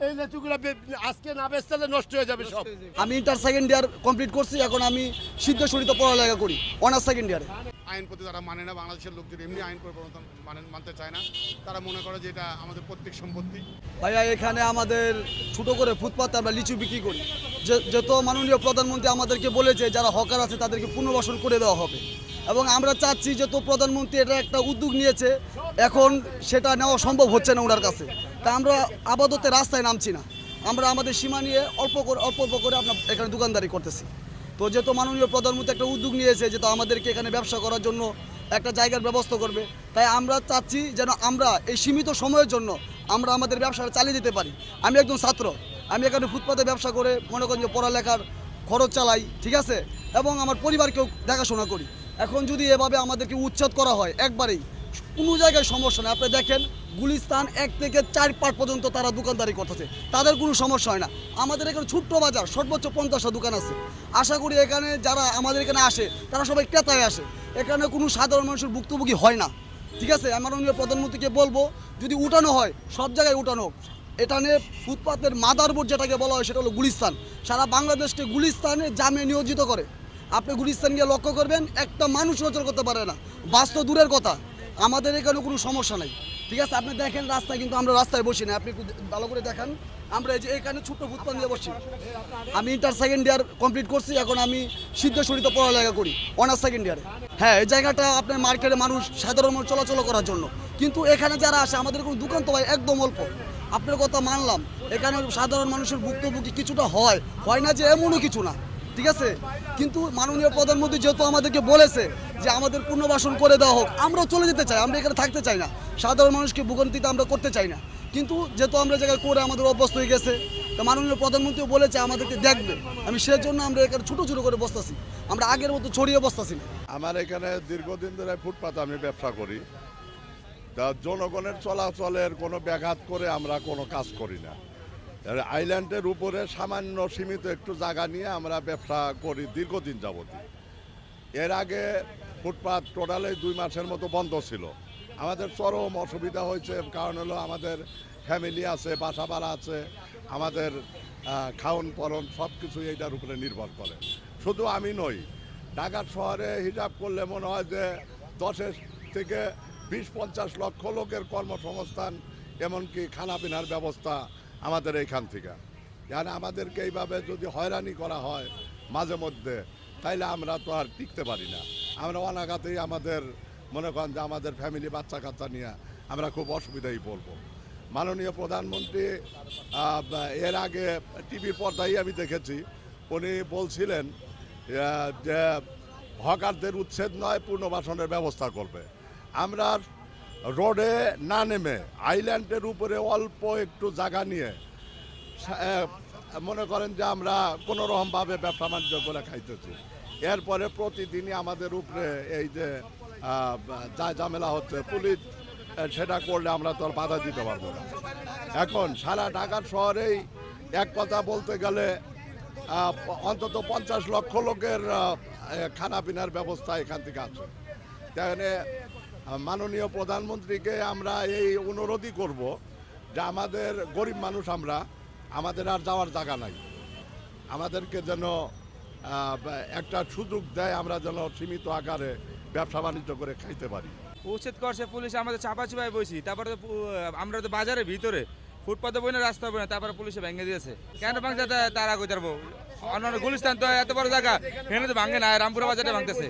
এই লিচুগুলো আজকে না বেচলে নষ্ট হয়ে যাবে সব। আমি ইন্টার সেকেন্ড ইয়ার কমপ্লিট করছি, এখন আমি সিদ্ধেশ্বরীতে পড়ালেখা করি অনার্স সেকেন্ড ইয়ারে। আইন প্রতি তারা মানে না, বাংলাদেশের লোকজন এমনি আইন পরিবর্তন মানতে চায় না। তারা মনে করে যে এটা আমাদের প্রত্যেক সম্পত্তি। ভাইয়া এখানে আমাদের ছোট করে ফুটপাতে আমরা লিচু বিক্রি করি, যত মাননীয় প্রধানমন্ত্রী আমাদেরকে বলেছে যারা হকার আছে তাদেরকে পুনর্বাসন করে দেওয়া হবে, এবং আমরা চাচ্ছি যে তো প্রধানমন্ত্রী এটা একটা উদ্যোগ নিয়েছে, এখন সেটা নেওয়া সম্ভব হচ্ছে না ওনার কাছে। তা আমরা আপাতত রাস্তায় নামছি না, আমরা আমাদের সীমা নিয়ে অল্প অল্প করে আপনার এখানে দোকানদারি করতেছি। তো যেহেতু মাননীয় প্রধানমন্ত্রী একটা উদ্যোগ নিয়েছে যে তো আমাদেরকে এখানে ব্যবসা করার জন্য একটা জায়গার ব্যবস্থা করবে, তাই আমরা চাচ্ছি যেন আমরা এই সীমিত সময়ের জন্য আমরা আমাদের ব্যবসাটা চালিয়ে যেতে পারি। আমি একজন ছাত্র, আমি এখানে ফুটপাতে ব্যবসা করে মনে করেন যে পড়ালেখার খরচ চালাই, ঠিক আছে, এবং আমার পরিবারকেও দেখাশোনা করি। এখন যদি এভাবে আমাদেরকে উচ্ছেদ করা হয় একবারেই, কোনো জায়গায় সমস্যা নেই। আপনি দেখেন গুলিস্তান 1 থেকে 4 পাট পর্যন্ত তারা দোকানদারি করতেছে, তাদের কোনো সমস্যা হয় না। আমাদের এখানে ছোট্ট বাজার, সর্বোচ্চ 50টা দোকান আছে। আশা করি এখানে যারা আমাদের এখানে আসে তারা সবাই ক্রেতায় আসে, এখানে কোনো সাধারণ মানুষের ভুক্তভোগী হয় না, ঠিক আছে। মাননীয় প্রধানমন্ত্রীকে বলবো যদি উঠানো হয় সব জায়গায় উঠানো হোক। এটা নিয়ে ফুটপাতের মাদারবোর্ড যেটাকে বলা হয় সেটা হলো গুলিস্তান, সারা বাংলাদেশকে গুলিস্তানে জামে নিয়োজিত করে। আপনি গুলিস্তান গিয়ে লক্ষ্য করবেন একটা মানুষ নজর করতে পারে না, বাস্তব দূরের কথা, আমাদের এখানে কোনো সমস্যা নেই, ঠিক আছে। আপনি দেখেন রাস্তায়, কিন্তু আমরা রাস্তায় বসি না, আপনি একটু ভালো করে দেখান। আমরা এই যে এখানে ছোট্ট ফুটপাত নিয়ে বসছি। আমি ইন্টার সেকেন্ড ইয়ার কমপ্লিট করছি, এখন আমি সিদ্ধেশ্বরীতে পড়ালেখা করি অনার্স সেকেন্ড ইয়ারে। হ্যাঁ, এই জায়গাটা আপনার মার্কেটে মানুষ সাধারণ মানুষ চলাচল করার জন্য, কিন্তু এখানে যারা আসে আমাদের কোনো দোকান তো ভাই একদম অল্প। আপনার কথা মানলাম, এখানে সাধারণ মানুষের ভুক্তভোগী কিছুটা হয় না যে এমনও কিছু না, ঠিক আছে। কিন্তু মাননীয় প্রধানমন্ত্রী যেহেতু আমাদেরকে বলেছে যে আমাদের পুনর্বাসন করে দেওয়া হোক, আমরা চলে যেতে চাই, আমরা এখানে থাকতে চাই না, সাধারণ মানুষকে ভোগান্তিতে আমরা করতে চাই না। কিন্তু যেহেতু আমরা জায়গায় করে আমাদের অভ্যস্ত হয়ে গেছে, তো মাননীয় প্রধানমন্ত্রীও বলেছে আমাদেরকে দেখবে, আমি সেজন্য আমরা এখানে ছোটো ছোটো করে বসতেছি, আমরা আগের মতো ছড়িয়ে বসতেছি না। আমার এখানে দীর্ঘদিন ধরে ফুটপাতে আমি ব্যবসা করি, তা জনগণের চলাচলের কোনো ব্যাঘাত করে আমরা কোনো কাজ করি না। আইল্যান্ডের উপরে সামান্য সীমিত একটু জায়গা নিয়ে আমরা ব্যবসা করি দীর্ঘদিন যাবত। এর আগে ফুটপাত টোটালে 2 মাসের মতো বন্ধ ছিল। আমাদের চরম অসুবিধা হয়েছে, কারণ হলো আমাদের ফ্যামিলি আছে, বাসা ভাড়া আছে, আমাদের খাওন পরন সব কিছু এইটার উপরে নির্ভর করে। শুধু আমি নই, ঢাকা শহরে হিসাব করলে মনে হয় যে 10 থেকে 20-50 লক্ষ লোকের কর্মসংস্থান, এমনকি খানাপিনার ব্যবস্থা আমাদের এইখান থেকে। মানে আমাদেরকে এইভাবে যদি হয়রানি করা হয় মাঝে মধ্যে, তাইলে আমরা তো আর টিকতে পারি না। আমরা অনাঘাতেই আমাদের মনে করেন যে আমাদের ফ্যামিলি বাচ্চা কাচ্চা নিয়ে আমরা খুব অসুবিধায় পড়ব। মাননীয় প্রধানমন্ত্রী এর আগে টিভির পর্দায় আমি দেখেছি, উনি বলছিলেন যে হকারদের উচ্ছেদ নয়, পুনর্বাসনের ব্যবস্থা করবে। আমরা রোডে না নেমে আইল্যান্ডের উপরে অল্প একটু জায়গা নিয়ে মনে করেন যে আমরা কোনোরকমভাবে ব্যবসা বাণিজ্য করে খাইতেছি। এরপরে প্রতিদিনই আমাদের উপরে এই যে যা ঝামেলা হচ্ছে, পুলিশ সেটা করলে আমরা তো আর বাধা দিতে পারবো না। এখন সারা ঢাকার শহরেই এক কথা বলতে গেলে অন্তত 50 লক্ষ লোকের খানাপিনার ব্যবস্থা এখান থেকে আছে। তাহলে মাননীয় প্রধানমন্ত্রীকে আমরা এই অনুরোধই করব যে আমাদের গরিব মানুষ আমাদের আর যাওয়ার জায়গা নাই, আমাদেরকে যেন একটা সুযোগ দেয়, আমরা যেন সীমিত আকারে ব্যবসা বাণিজ্য করে খাইতে পারি। উচ্ছেদ করছে পুলিশ, আমাদের চাপা চিপায় বসি, তারপরে তো আমরা তো বাজারের ভিতরে ফুটপাতে বই না, রাস্তা বই না, তারপরে পুলিশে ভেঙে দিয়েছে। কেন ভাঙছে তারা কই পারবো? অন্যান্য গুলিস্তান তো এত বড় জায়গা, এখানে তো ভাঙে না, রামপুরা বাজারে ভাঙতেছে।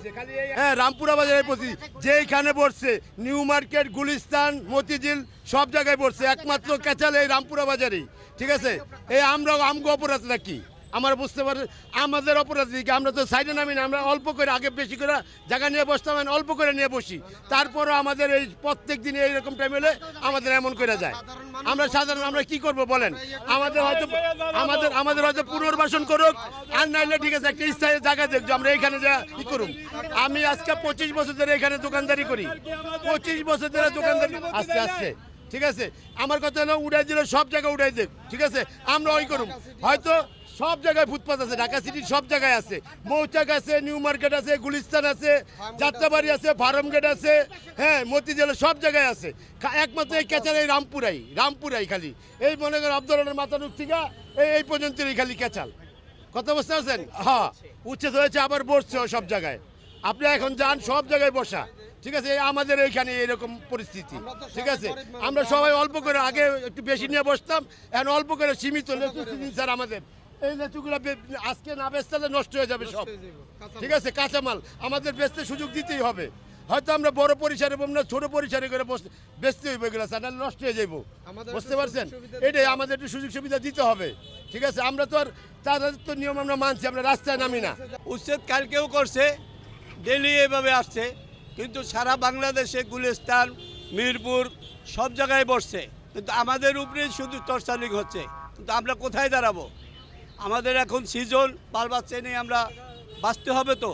হ্যাঁ, রামপুরা বাজারে পড়ছি, যেইখানে পড়ছে নিউ মার্কেট, গুলিস্তান, মতিঝিল সব জায়গায় পড়ছে, একমাত্র ক্যাচাল এই রামপুরা বাজারেই, ঠিক আছে। এই আমগো অপরাধ নাকি আমার বুঝতে পারে, আমাদের অপরাধ দিকে আমরা তো সাইডে নামি না, আমরা অল্প করে আগে বেশি করে জায়গা নিয়ে বসতাম, অল্প করে নিয়ে বসি, তারপরও আমাদের এই প্রত্যেক দিনে এইরকম টাইম হলে আমাদের এমন করে যায়। আমরা সাধারণ আমরা কি করব বলেন? আমাদের হয়তো পুনর্বাসন করুক, আর নাইলে ঠিক আছে একটা স্থায়ী জায়গা দেখবো, আমরা এইখানে যা কি করুম। আমি আজকে 25 বছর ধরে এখানে দোকানদারি করি, 25 বছর ধরে দোকানদারি আস্তে আস্তে, ঠিক আছে আমার কথা হলো উড়াই দিলে সব জায়গায় উড়াই দেখ, ঠিক আছে আমরা ওই করুম। হয়তো সব জায়গায় ফুটপাত আছে, ঢাকা সিটির সব জায়গায় আছে, মৌচাক আছে, নিউ মার্কেট আছে, গুলিস্তান আছে, যাত্রাবাড়ি আছে, ফার্ম গেট আছে, হ্যাঁ মতিঝিলে সব জায়গায় আছে। একমাত্র এই ক্যাচাল এই রামপুরাই খালি এই মনে করেন আব্দুলের মাথা ঢুক থেকে এই পর্যন্তই খালি ক্যাচাল। কথা বুঝতে পারছেন? হ্যাঁ উচ্ছেদ হয়েছে, আবার বসছে সব জায়গায়। আপনি এখন যান সব জায়গায় বসা, ঠিক আছে আমাদের এইখানে এরকম পরিস্থিতি, ঠিক আছে আমরা সবাই অল্প করে, আগে একটু বেশি নিয়ে বসতাম, এখন অল্প করে সীমিত লেচু দিন স্যার। আমাদের এই লেচুগুলো আজকে না বেচতে নষ্ট হয়ে যাবে সব, ঠিক আছে কাঁচামাল আমাদের বেচতে সুযোগ দিতেই হবে। হয়তো আমরা বড় পরিসরে না ছোট পরিসরে করে বেচতে হইবে এগুলো স্যার, নাহলে নষ্ট হয়ে যাবো, বুঝতে পারছেন? এটাই আমাদের একটু সুযোগ সুবিধা দিতে হবে, ঠিক আছে আমরা তো আর তাদের তো নিয়ম আমরা মানছি, আমরা রাস্তায় নামি না। উচ্ছেদ কালকেও করছে, ডেলি এভাবে আসছে, কিন্তু সারা বাংলাদেশে গুলিস্তান, মিরপুর সব জায়গায় বসছে, কিন্তু আমাদের উপরে শুধু টর্চারিং হচ্ছে। কিন্তু আমরা কোথায় দাঁড়াবো? আমাদের এখন সিজন বাল বাচ্চা নিয়ে আমরা বাঁচতে হবে, তো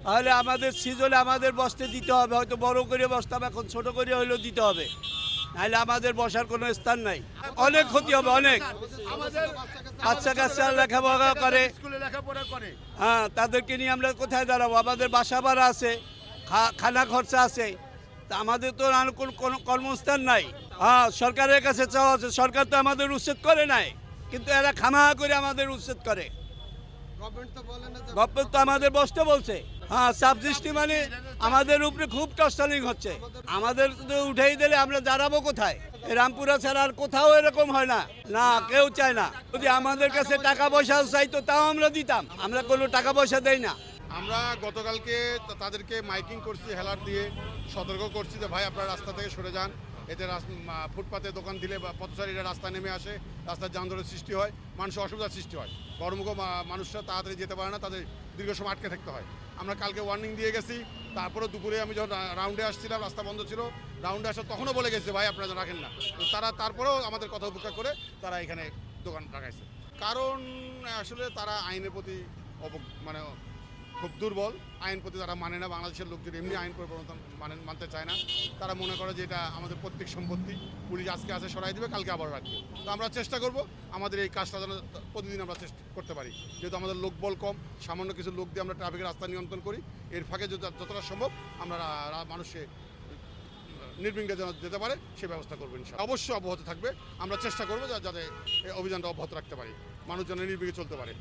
তাহলে আমাদের সিজনে আমাদের বসতে দিতে হবে। হয়তো বড় করে বসতাম, এখন ছোট করে হলেও দিতে হবে, নাহলে আমাদের বসার কোনো স্থান নাই। অনেক ক্ষতি হবে, অনেক। বাচ্চা কাচ্চা লেখাপড়া করে, স্কুলে লেখাপড়া করে, হ্যাঁ তাদেরকে নিয়ে আমরা কোথায় দাঁড়াবো? আমাদের বাসা ভাড়া আছে, খানা খরচা আছে, তা আমাদের তো আর কোনো কর্মস্থান নাই। হ্যাঁ সরকারের কাছে চাওয়া আছে, সরকার তো আমাদের উচ্ছেদ করে নাই, কিন্তু এরা খামাখা করে আমাদের উচ্ছেদ করে। গভর্নমেন্ট তো আমাদের বসতে বলছে, হ্যাঁ সাবসিস্টি মানে আমাদের উপরে খুব টর্চারিং হচ্ছে। আমাদের তো উঠেই দিলে আমরা দাঁড়াবো কোথায়? এই রামপুরা ছাড়া আর কোথাও এরকম হয় না, না কেউ চায় না। যদি আমাদের কাছে টাকা পয়সা চাইতো তাও আমরা দিতাম, আমরা কোনো টাকা পয়সা দেই না। আমরা গতকালকে তাদেরকে মাইকিং করছি, হেলার দিয়ে সতর্ক করছি যে ভাই আপনারা রাস্তা থেকে সরে যান, এতে ফুটপাতে দোকান দিলে বা পথচারীরা রাস্তায় নেমে আসে, রাস্তার যানজটের সৃষ্টি হয়, মানুষের অসুবিধার সৃষ্টি হয়, কর্মক মানুষরা তাড়াতাড়ি যেতে পারে না, তাদের দীর্ঘ সময় আটকে থাকতে হয়। আমরা কালকে ওয়ার্নিং দিয়ে গেছি, তারপরে দুপুরে আমি যখন রাউন্ডে আসছিলাম, রাস্তা বন্ধ ছিল, রাউন্ডে আসা তখনও বলে গেছে ভাই আপনারা রাখেন না, তো তারা তারপরেও আমাদের কথা উপেক্ষা করে তারা এখানে দোকান লাগাইছে। কারণ আসলে তারা আইনের প্রতি মানে খুব দুর্বল, আইন প্রতি তারা মানে না। বাংলাদেশের লোকজন এমনি আইন পরিবর্তন মানতে চায় না, তারা মনে করে যে এটা আমাদের প্রত্যেক সম্পত্তি, পুলিশ আজকে আসে সরাই দেবে, কালকে আবার রাখবে। তো আমরা চেষ্টা করব আমাদের এই কাজটা যেন প্রতিদিন আমরা চেষ্টা করতে পারি, যেহেতু আমাদের লোকবল কম, সামান্য কিছু লোক দিয়ে আমরা ট্রাফিকের রাস্তা নিয়ন্ত্রণ করি। এর ফাঁকে যতটা সম্ভব আমরা মানুষকে নির্বিঘ্নে যেন যেতে পারে সে ব্যবস্থা করবো ইনশাআল্লাহ। অবশ্যই অব্যাহত থাকবে, আমরা চেষ্টা করবো যাতে এই অভিযানটা অব্যাহত রাখতে পারি, মানুষ যেন নির্বিঘ্নে চলতে পারে।